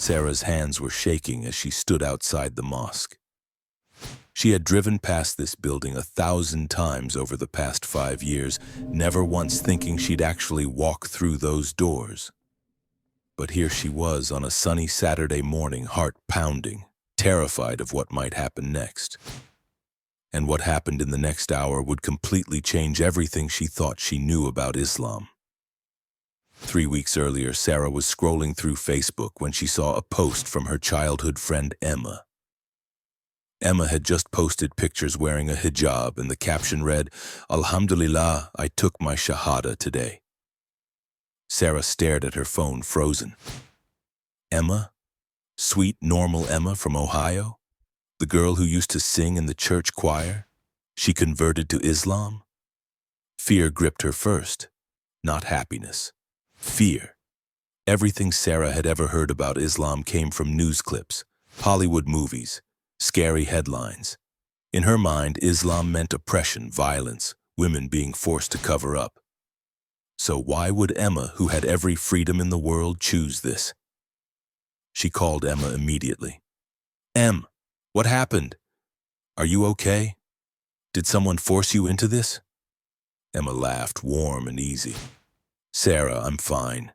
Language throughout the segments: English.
Sarah's hands were shaking as she stood outside the mosque. She had driven past this building 1,000 times over the past 5 years, never once thinking she'd actually walk through those doors. But here she was on a sunny Saturday morning, heart pounding, terrified of what might happen next. And what happened in the next hour would completely change everything she thought she knew about Islam. 3 weeks earlier, Sarah was scrolling through Facebook when she saw a post from her childhood friend Emma. Emma had just posted pictures wearing a hijab, and the caption read, "Alhamdulillah, I took my shahada today." Sarah stared at her phone, frozen. Emma? Sweet, normal Emma from Ohio? The girl who used to sing in the church choir? She converted to Islam? Fear gripped her first, not happiness. Fear. Everything Sarah had ever heard about Islam came from news clips, Hollywood movies, scary headlines. In her mind, Islam meant oppression, violence, women being forced to cover up. So why would Emma, who had every freedom in the world, choose this? She called Emma immediately. "Em, what happened? Are you okay? Did someone force you into this?" Emma laughed, warm and easy. "Sarah, I'm fine.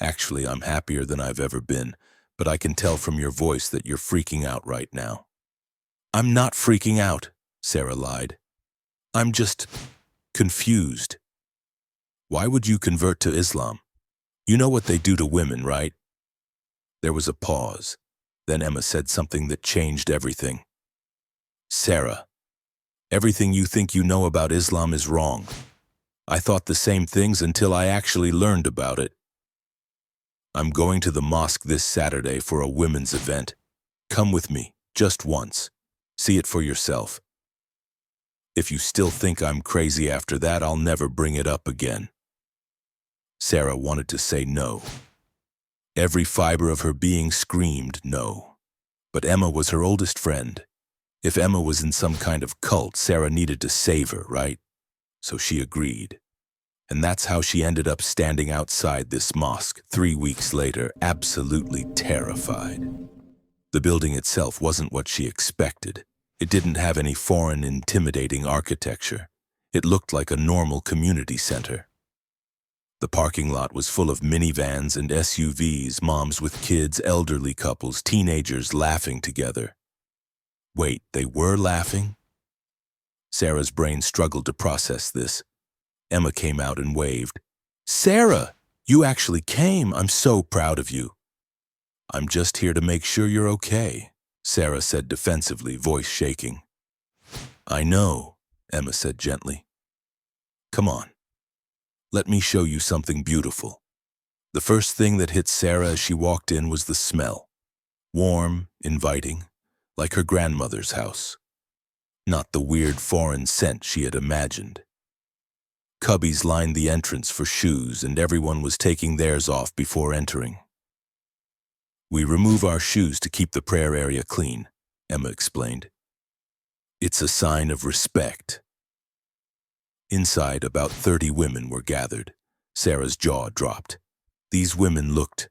Actually, I'm happier than I've ever been, but I can tell from your voice that you're freaking out right now." "I'm not freaking out," Sarah lied. "I'm just confused." "Why would you convert to Islam? You know what they do to women, right?" There was a pause. Then Emma said something that changed everything. "Sarah, everything you think you know about Islam is wrong. I thought the same things until I actually learned about it. I'm going to the mosque this Saturday for a women's event. Come with me, just once. See it for yourself. If you still think I'm crazy after that, I'll never bring it up again." Sarah wanted to say no. Every fiber of her being screamed no. But Emma was her oldest friend. If Emma was in some kind of cult, Sarah needed to save her, right? So she agreed. And that's how she ended up standing outside this mosque 3 weeks later, absolutely terrified. The building itself wasn't what she expected. It didn't have any foreign, intimidating architecture. It looked like a normal community center. The parking lot was full of minivans and SUVs, moms with kids, elderly couples, teenagers laughing together. Wait, they were laughing? Sarah's brain struggled to process this. Emma came out and waved. "Sarah, you actually came. I'm so proud of you." "I'm just here to make sure you're okay," Sarah said defensively, voice shaking. "I know," Emma said gently. "Come on. Let me show you something beautiful." The first thing that hit Sarah as she walked in was the smell. Warm, inviting, like her grandmother's house. Not the weird foreign scent she had imagined. Cubbies lined the entrance for shoes, and everyone was taking theirs off before entering. "We remove our shoes to keep the prayer area clean," Emma explained. "It's a sign of respect." Inside, about 30 women were gathered. Sarah's jaw dropped. These women looked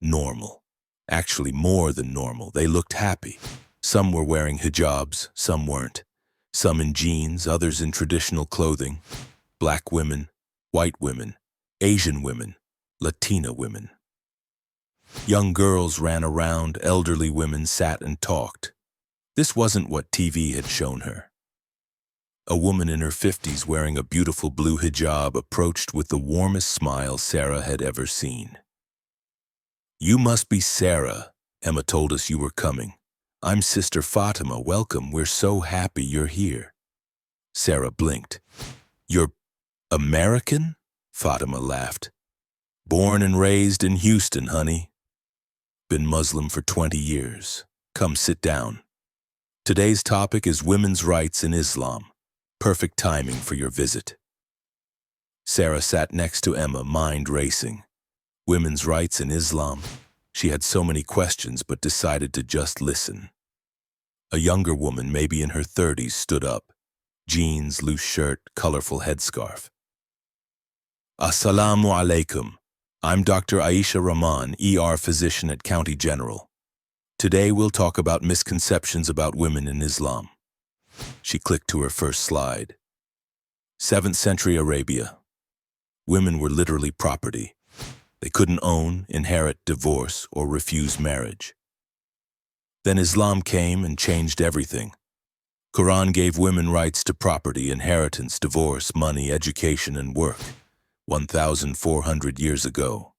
normal. Actually, more than normal. They looked happy. Some were wearing hijabs, some weren't. Some in jeans, others in traditional clothing. Black women, white women, Asian women, Latina women. Young girls ran around, elderly women sat and talked. This wasn't what TV had shown her. A woman in her 50s wearing a beautiful blue hijab approached with the warmest smile Sarah had ever seen. "You must be Sarah. Emma told us you were coming. I'm Sister Fatima. Welcome. We're so happy you're here." Sarah blinked. "You're American?" Fatima laughed. "Born and raised in Houston, honey. Been Muslim for 20 years. Come sit down. Today's topic is women's rights in Islam. Perfect timing for your visit." Sarah sat next to Emma, mind racing. Women's rights in Islam? She had so many questions but decided to just listen. A younger woman, maybe in her 30s, stood up. Jeans, loose shirt, colorful headscarf. "Assalamu alaikum. I'm Dr. Aisha Rahman, ER physician at County General. Today we'll talk about misconceptions about women in Islam. She clicked to her first slide. 7th century Arabia. Women were literally property. They couldn't own, inherit, divorce, or refuse marriage. Then Islam came and changed everything. Quran gave women rights to property, inheritance, divorce, money, education, and work. 1,400 years ago.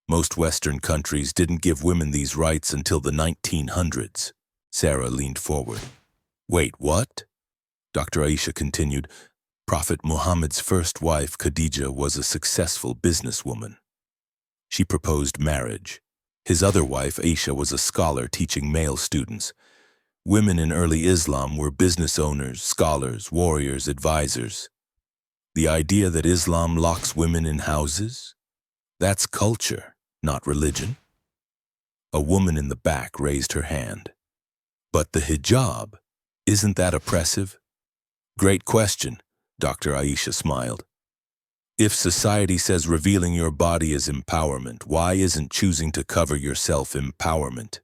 Most Western countries didn't give women these rights until the 1900s. Sarah leaned forward. Wait, what? Dr. Aisha continued. Prophet Muhammad's first wife, Khadija, was a successful businesswoman. She proposed marriage. His other wife, Aisha, was a scholar teaching male students. Women in early Islam were business owners, scholars, warriors, advisors. The idea that Islam locks women in houses? That's culture, not religion. A woman in the back raised her hand. But the hijab, isn't that oppressive? Great question, Dr. Aisha smiled. If society says revealing your body is empowerment, why isn't choosing to cover yourself empowerment?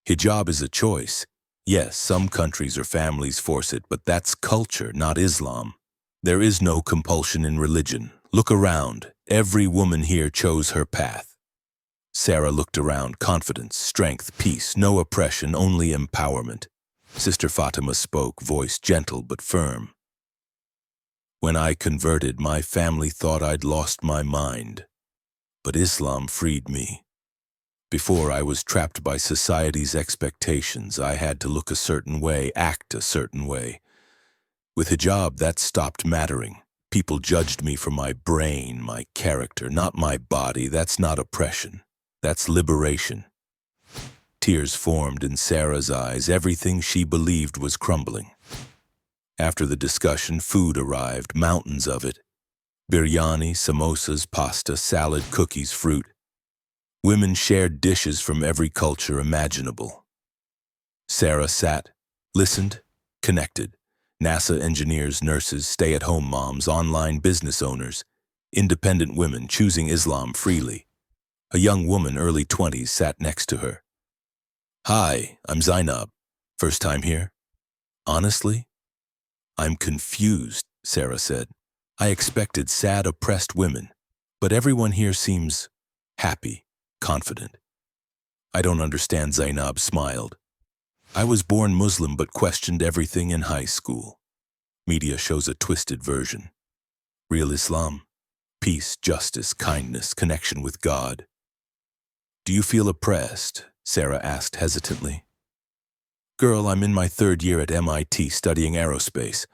Hijab is a choice. Yes, some countries or families force it, but that's culture, not Islam. There is no compulsion in religion. Look around. Every woman here chose her path. Sarah looked around. Confidence, strength, peace, no oppression, only empowerment. Sister Fatima spoke, voice gentle but firm. When I converted, my family thought I'd lost my mind. But Islam freed me. Before, I was trapped by society's expectations. I had to look a certain way, act a certain way. With hijab, that stopped mattering. People judged me for my brain, my character, not my body. That's not oppression. That's liberation. Tears formed in Sarah's eyes. Everything she believed was crumbling. After the discussion, food arrived, mountains of it. Biryani, samosas, pasta, salad, cookies, fruit. Women shared dishes from every culture imaginable. Sarah sat, listened, connected. NASA engineers, nurses, stay-at-home moms, online business owners, independent women choosing Islam freely. A young woman, early 20s, sat next to her. Hi, I'm Zainab. First time here? Honestly? I'm confused, Sarah said. I expected sad, oppressed women, but everyone here seems happy, confident. I don't understand, Zainab smiled. I was born Muslim but questioned everything in high school. Media shows a twisted version. Real Islam? Peace, justice, kindness, connection with God. Do you feel oppressed? Sarah asked hesitantly. Girl, I'm in my 3rd year at MIT studying aerospace.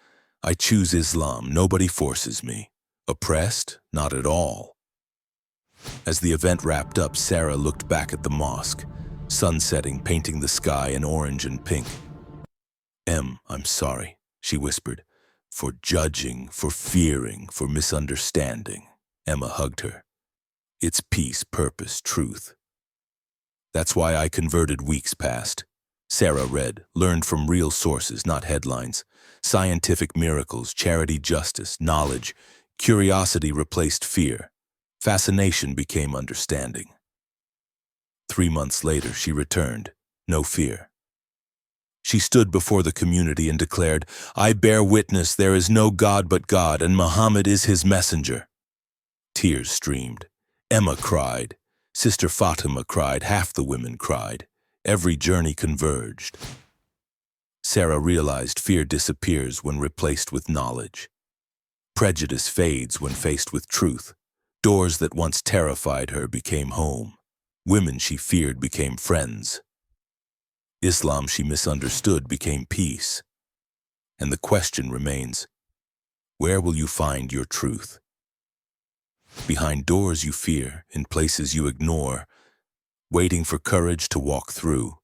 I choose Islam. Nobody forces me. Oppressed? Not at all. As the event wrapped up, Sarah looked back at the mosque. Sun setting, painting the sky in orange and pink. I'm sorry, she whispered, for judging, for fearing, for misunderstanding. Emma hugged her. It's peace, purpose, truth. That's why I converted weeks past. Sarah read, learned from real sources, not headlines. Scientific miracles, charity, justice, knowledge. Curiosity replaced fear. Fascination became understanding. 3 months later, she returned, no fear. She stood before the community and declared, I bear witness there is no God but God, and Muhammad is his messenger. Tears streamed. Emma cried. Sister Fatima cried. Half the women cried. Every journey converged. Sarah realized fear disappears when replaced with knowledge. Prejudice fades when faced with truth. Doors that once terrified her became home. Women she feared became friends. Islam she misunderstood became peace. And the question remains, where will you find your truth? Behind doors you fear, in places you ignore, waiting for courage to walk through.